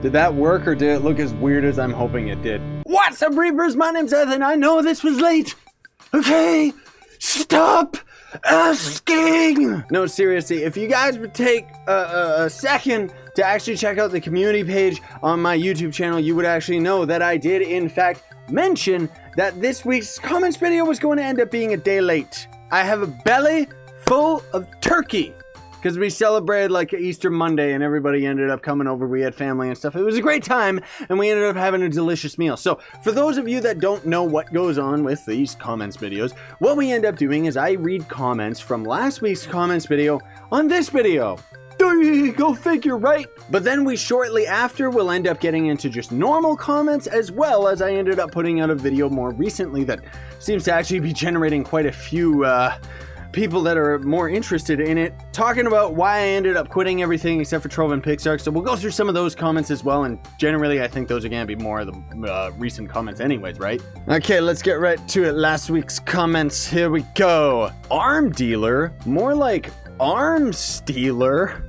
Did that work or did it look as weird as I'm hoping it did? What's up, Reapers? My name's Ethan. I know this was late. Okay, stop asking. No, seriously, if you guys would take a second to actually check out the community page on my YouTube channel, you would actually know that I did, in fact, mention that this week's comments video was going to end up being a day late. I have a belly full of turkey because we celebrated like Easter Monday and everybody ended up coming over. We had family and stuff. It was a great time and we ended up having a delicious meal. So for those of you that don't know what goes on with these comments videos, what we end up doing is I read comments from last week's comments video on this video. Go figure, right? But then we shortly after will end up getting into just normal comments, as well as I ended up putting out a video more recently that seems to actually be generating quite a few people that are more interested in it, talking about why I ended up quitting everything except for Trove and Pixark. So we'll go through some of those comments as well, and generally I think those are gonna be more of the recent comments anyways, right? Okay, let's get right to it. Last week's comments, here we go. Arm dealer, more like arm stealer.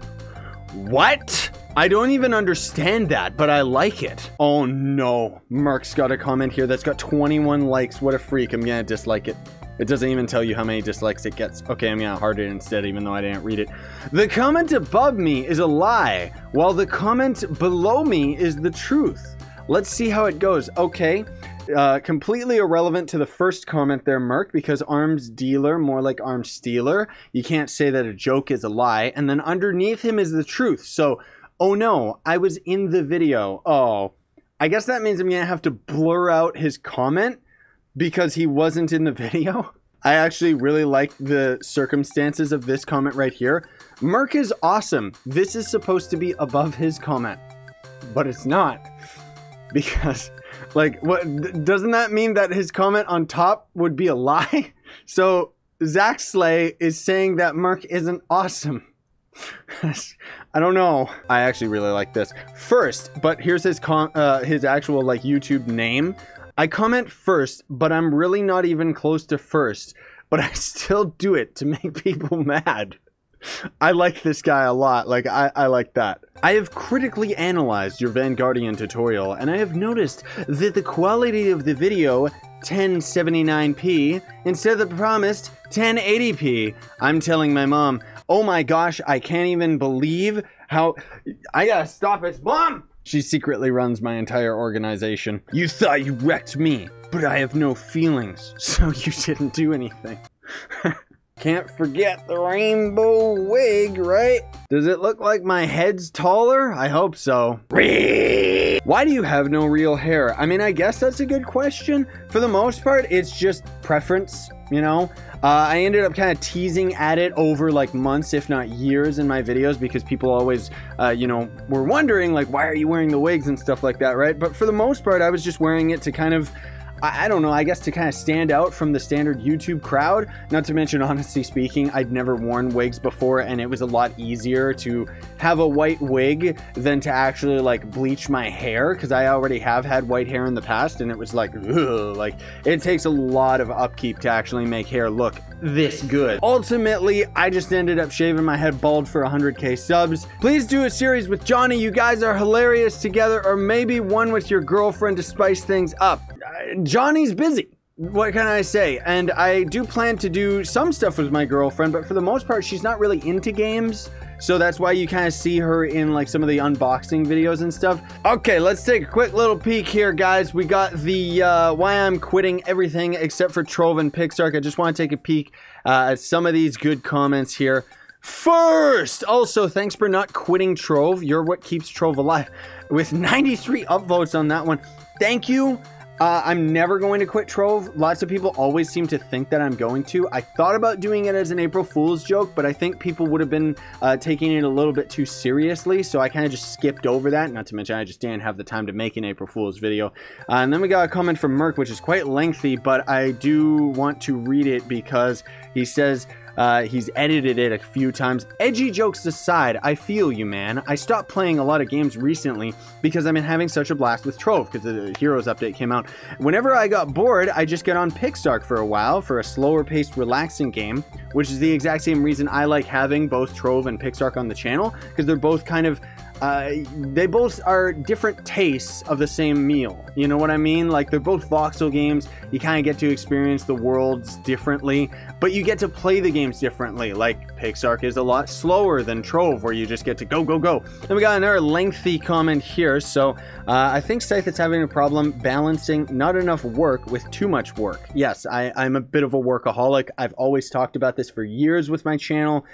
What? I don't even understand that, but I like it. Oh no, Mark's got a comment here that's got 21 likes. What a freak. I'm gonna dislike it. It doesn't even tell you how many dislikes it gets. Okay, I'm gonna heart it instead, even though I didn't read it. The comment above me is a lie, while the comment below me is the truth. Let's see how it goes. Okay, completely irrelevant to the first comment there, Merc, because arms dealer, more like arms stealer. You can't say that a joke is a lie. And then underneath him is the truth. So, oh no, I was in the video. Oh, I guess that means I'm gonna have to blur out his comment because he wasn't in the video. I actually really like the circumstances of this comment right here. Merc is awesome. This is supposed to be above his comment, but it's not. Because, like, what doesn't that mean that his comment on top would be a lie? So Zach Slay is saying that Merc isn't awesome. I don't know. I actually really like this. First, but here's his actual like YouTube name. I comment first, but I'm really not even close to first. But I still do it to make people mad. I like this guy a lot. Like, I like that. I have critically analyzed your Vanguardian tutorial, and I have noticed that the quality of the video, 1079p, instead of the promised 1080p. I'm telling my mom, oh my gosh, I can't even believe how... I gotta stop it. Mom! She secretly runs my entire organization. You thought you wrecked me, but I have no feelings, so you didn't do anything. Can't forget the rainbow wig, right? Does it look like my head's taller? I hope so. Why do you have no real hair? I mean, I guess that's a good question. For the most part, it's just preference, you know? I ended up kind of teasing at it over like months, if not years, in my videos because people always, you know, were wondering like, why are you wearing the wigs and stuff like that, right? But for the most part, I was just wearing it to kind of... I don't know, I guess to kind of stand out from the standard YouTube crowd. Not to mention, honestly speaking, I'd never worn wigs before and it was a lot easier to have a white wig than to actually like bleach my hair because I already have had white hair in the past and it was like, ugh, like it takes a lot of upkeep to actually make hair look this good. Ultimately, I just ended up shaving my head bald for 100k subs. Please do a series with Johnny. You guys are hilarious together, or maybe one with your girlfriend to spice things up. Johnny's busy. What can I say? And I do plan to do some stuff with my girlfriend, but for the most part, she's not really into games. So that's why you kind of see her in like some of the unboxing videos and stuff. Okay, let's take a quick little peek here, guys. We got the why I'm quitting everything except for Trove and Pixark. I just want to take a peek at some of these good comments here. First, also, thanks for not quitting Trove. You're what keeps Trove alive. With 93 upvotes on that one. Thank you. I'm never going to quit Trove. Lots of people always seem to think that I'm going to. I thought about doing it as an April Fool's joke, but I think people would have been taking it a little bit too seriously, so I kind of just skipped over that. Not to mention, I just didn't have the time to make an April Fool's video. And then we got a comment from Merc, which is quite lengthy, but I do want to read it because he says... he's edited it a few times. Edgy jokes aside, I feel you, man. I stopped playing a lot of games recently because I've been having such a blast with Trove because the Heroes update came out. Whenever I got bored, I just get on Pixark for a while for a slower paced, relaxing game, which is the exact same reason I like having both Trove and Pixark on the channel because they're both kind of they both are different tastes of the same meal. You know what I mean? Like, they're both voxel games. You kind of get to experience the worlds differently, but you get to play the games differently. Like, PixARK is a lot slower than Trove, where you just get to go, go, go. Then we got another lengthy comment here. So I think Scythe is having a problem balancing not enough work with too much work. Yes, I'm a bit of a workaholic. I've always talked about this for years with my channel.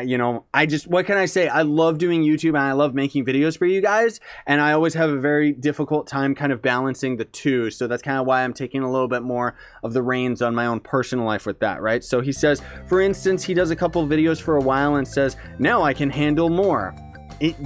You know, what can I say? I love doing YouTube and I love making videos for you guys, and I always have a very difficult time kind of balancing the two. So that's kind of why I'm taking a little bit more of the reins on my own personal life with that, right? So he says, for instance, he does a couple of videos for a while and says, now I can handle more.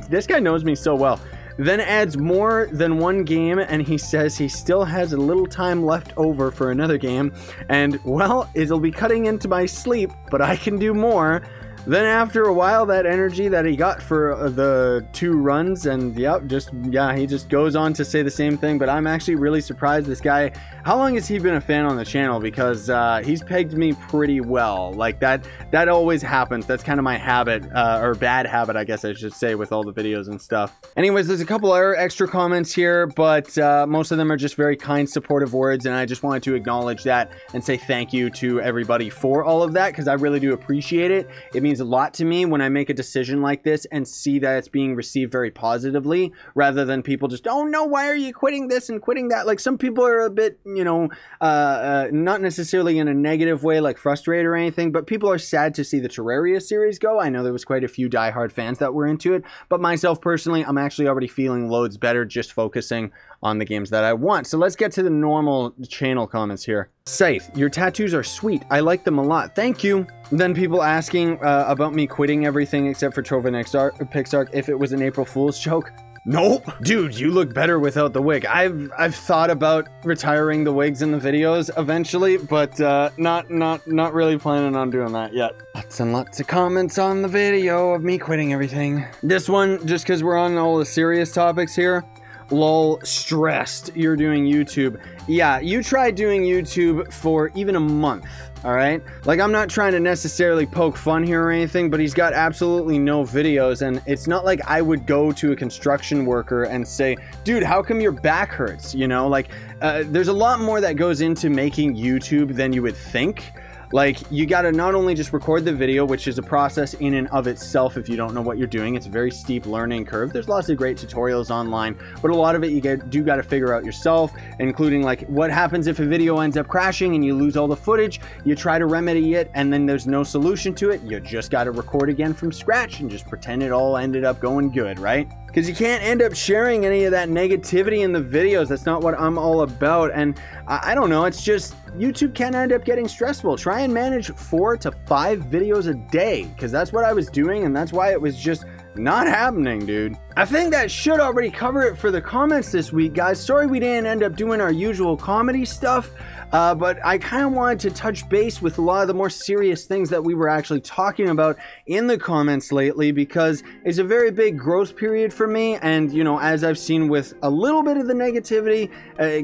This guy knows me so well. Then adds more than one game, and he says he still has a little time left over for another game, and well, it'll be cutting into my sleep, but I can do more. Then after a while, that energy that he got for the 2 runs, and yep, he just goes on to say the same thing. But I'm actually really surprised this guy, how long has he been a fan on the channel? Because he's pegged me pretty well. Like, that always happens. That's kind of my habit, or bad habit, I guess I should say, with all the videos and stuff. Anyways, there's a couple other extra comments here, but most of them are just very kind, supportive words, and I just wanted to acknowledge that and say thank you to everybody for all of that, because I really do appreciate it. It means a lot to me when I make a decision like this and see that it's being received very positively, rather than people just, oh no, why are you quitting this and quitting that? Like, some people are a bit, you know, not necessarily in a negative way, like frustrated or anything, but people are sad to see the Terraria series go. I know there was quite a few diehard fans that were into it, but myself personally, I'm actually already feeling loads better just focusing on the games that I want. So let's get to the normal channel comments here. Scythe, your tattoos are sweet. I like them a lot. Thank you. Then people asking about me quitting everything except for Trove and PixARK if it was an April Fool's joke. Nope. Dude, you look better without the wig. I've thought about retiring the wigs in the videos eventually, but not really planning on doing that yet. Lots and lots of comments on the video of me quitting everything. This one, just because we're on all the serious topics here. Lol, stressed you're doing YouTube. Yeah, you tried doing YouTube for even a month, all right? Like, I'm not trying to necessarily poke fun here or anything, but he's got absolutely no videos, and it's not like I would go to a construction worker and say, dude, how come your back hurts? You know, like, there's a lot more that goes into making YouTube than you would think. Like, you gotta not only just record the video, which is a process in and of itself if you don't know what you're doing. It's a very steep learning curve. There's lots of great tutorials online, but a lot of it you do gotta figure out yourself, including like what happens if a video ends up crashing and you lose all the footage. You try to remedy it and then there's no solution to it. You just gotta record again from scratch and just pretend it all ended up going good, right? Because you can't end up sharing any of that negativity in the videos. That's not what I'm all about. And I don't know, it's just YouTube can end up getting stressful. Try and manage 4 to 5 videos a day, because that's what I was doing, and that's why it was just not happening, dude. I think that should already cover it for the comments this week, guys. Sorry we didn't end up doing our usual comedy stuff, but I kind of wanted to touch base with a lot of the more serious things that we were actually talking about in the comments lately, because it's a very big growth period for me. And, you know, as I've seen with a little bit of the negativity,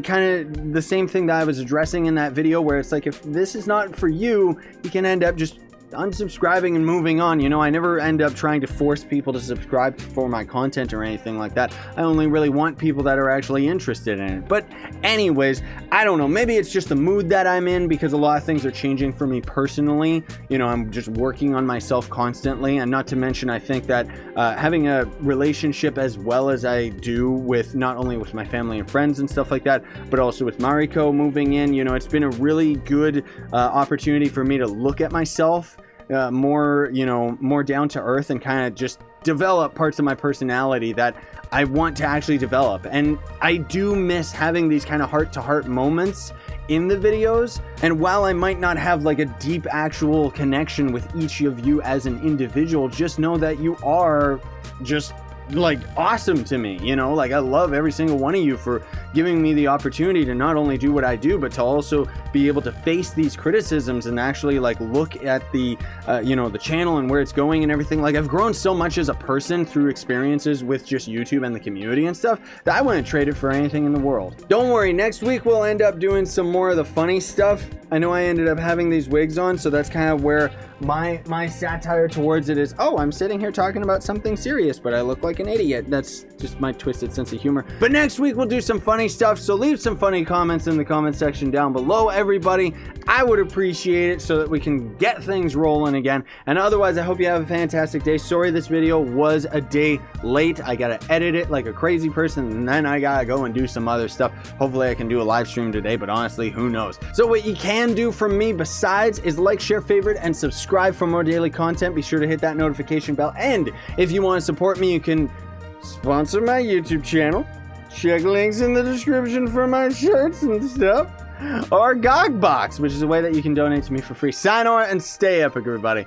kind of the same thing that I was addressing in that video, where it's like, if this is not for you, you can end up just unsubscribing and moving on. You know, I never end up trying to force people to subscribe for my content or anything like that. I only really want people that are actually interested in it. But anyways, I don't know, maybe it's just the mood that I'm in, because a lot of things are changing for me personally. You know, I'm just working on myself constantly, and not to mention, I think that having a relationship as well as I do with not only with my family and friends and stuff like that, but also with Mariko moving in, you know, it's been a really good opportunity for me to look at myself more, you know, more down to earth, and kind of just develop parts of my personality that I want to actually develop. And I do miss having these kind of heart-to-heart moments in the videos. And while I might not have like a deep actual connection with each of you as an individual, just know that you are just like awesome to me. You know, like, I love every single one of you for giving me the opportunity to not only do what I do, but to also be able to face these criticisms and actually like look at the you know, the channel and where it's going and everything. Like, I've grown so much as a person through experiences with just YouTube and the community and stuff that I wouldn't trade it for anything in the world. Don't worry, next week we'll end up doing some more of the funny stuff. I know I ended up having these wigs on, so that's kind of where my satire towards it is, oh, I'm sitting here talking about something serious, but I look like an idiot. That's just my twisted sense of humor. But next week we'll do some funny stuff, so leave some funny comments in the comment section down below, everybody. I would appreciate it so that we can get things rolling again. And otherwise, I hope you have a fantastic day. Sorry this video was a day late. I gotta edit it like a crazy person, and then I gotta go and do some other stuff. Hopefully I can do a live stream today, but honestly, who knows? So what you can do for me besides is like, share, favorite, and subscribe for more daily content. Be sure to hit that notification bell. And if you want to support me, you can sponsor my YouTube channel. Check links in the description for my shirts and stuff. Or GogBox, which is a way that you can donate to me for free. Sign on and stay epic, everybody.